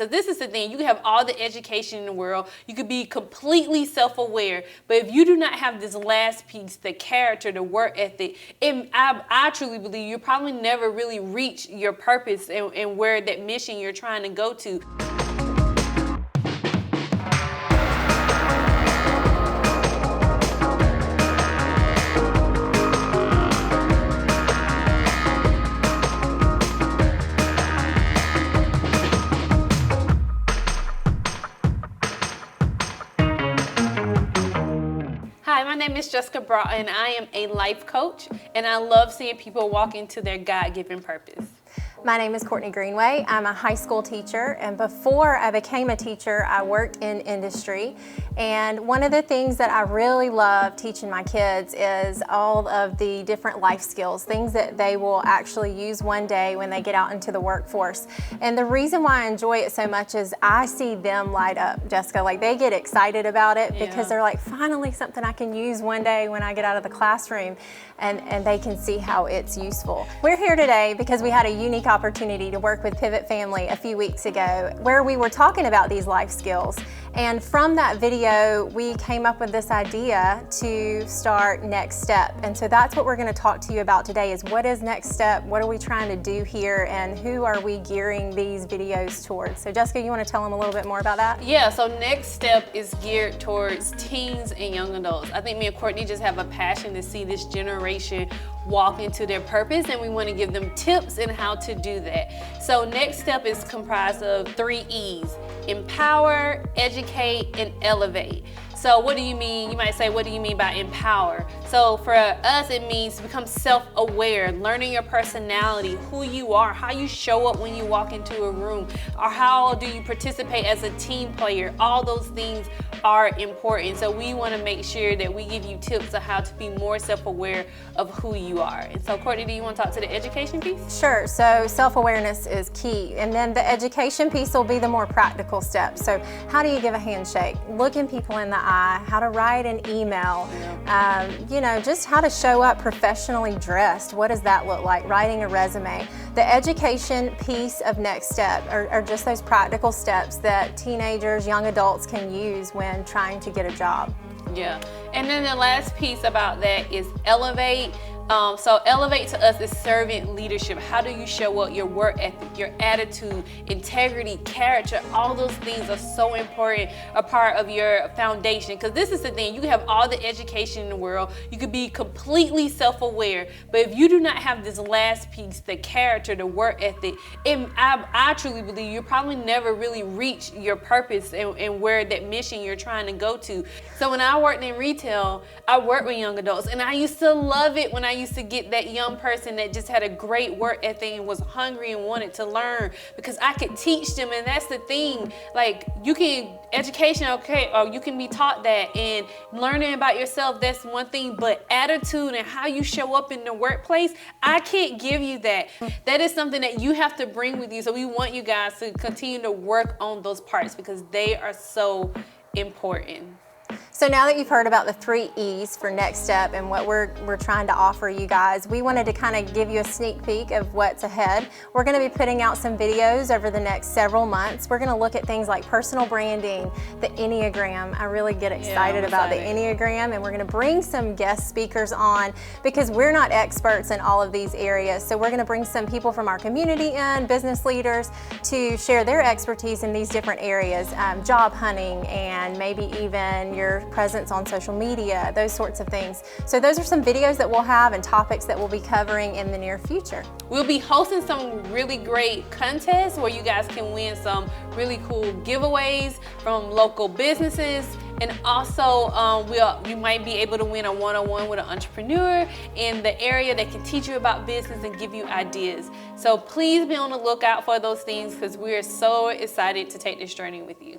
because this is the thing. You can have all the education in the world. You could be completely self-aware, but if you do not have this last piece, the character, the work ethic, I truly believe you'll probably never really reach your purpose and where that mission you're trying to go to. Hi, my name is Jessica and I am a life coach, and I love seeing people walk into their God-given purpose. My name is Courtney Greenway. I'm a high school teacher, and before I became a teacher, I worked in industry. And one of the things that I really love teaching my kids is all of the different life skills, things that they will actually use one day when they get out into the workforce. And the reason why I enjoy it so much is I see them light up, Jessica. Like, they get excited about it because they're like, finally something I can use one day when I get out of the classroom, and they can see how it's useful. We're here today because we had a unique opportunity to work with Pivot Family a few weeks ago where we were talking about these life skills. And from that video, we came up with this idea to start Next Step. And so that's what we're going to talk to you about today is what is Next Step, what are we trying to do here, and who are we gearing these videos towards? So Jessica, you want to tell them a little bit more about that? Yeah, so Next Step is geared towards teens and young adults. I think me and Courtney just have a passion to see this generation walk into their purpose, and we want to give them tips in how to do that. So Next Step is comprised of 3 E's: empower, educate, and elevate. So what do you mean? You might say, what do you mean by empower? So for us, it means to become self-aware, learning your personality, who you are, how you show up when you walk into a room, or how do you participate as a team player. All those things are important. So we want to make sure that we give you tips on how to be more self-aware of who you are. And so Courtney, do you want to talk to the education piece? Sure, so self-awareness is key. And then the education piece will be the more practical steps. So how do you give a handshake? Looking people in the eye, how to write an email, just how to show up professionally dressed. What does that look like? Writing a resume. The education piece of Next Step are just those practical steps that teenagers, young adults can use when trying to get a job. Yeah, and then the last piece about that is elevate. So elevate to us is servant leadership. How do you show up? Your work ethic, your attitude, integrity, character, all those things are so important, a part of your foundation. Because this is the thing, you can have all the education in the world, you could be completely self-aware, but if you do not have this last piece, the character, the work ethic, I truly believe you'll probably never really reach your purpose and where that mission you're trying to go to. So when I worked in retail, I worked with young adults, and I used to love it when I used to get that young person that just had a great work ethic and was hungry and wanted to learn, because I could teach them. And that's the thing, like, you can education, okay, or you can be taught that, and learning about yourself, that's one thing, but attitude and how you show up in the workplace, I can't give you that. That is something that you have to bring with you. So we want you guys to continue to work on those parts because they are so important. So now that you've heard about the 3 E's for Next Step and what we're trying to offer you guys, we wanted to kind of give you a sneak peek of what's ahead. We're going to be putting out some videos over the next several months. We're going to look at things like personal branding, the Enneagram. I really get excited about the Enneagram, and we're going to bring some guest speakers on because we're not experts in all of these areas. So we're going to bring some people from our community in, business leaders, to share their expertise in these different areas, job hunting, and maybe even your presence on social media, those sorts of things. So those are some videos that we'll have and topics that we'll be covering in the near future. We'll be hosting some really great contests where you guys can win some really cool giveaways from local businesses. And also, you might be able to win a one-on-one with an entrepreneur in the area that can teach you about business and give you ideas. So please be on the lookout for those things because we are so excited to take this journey with you.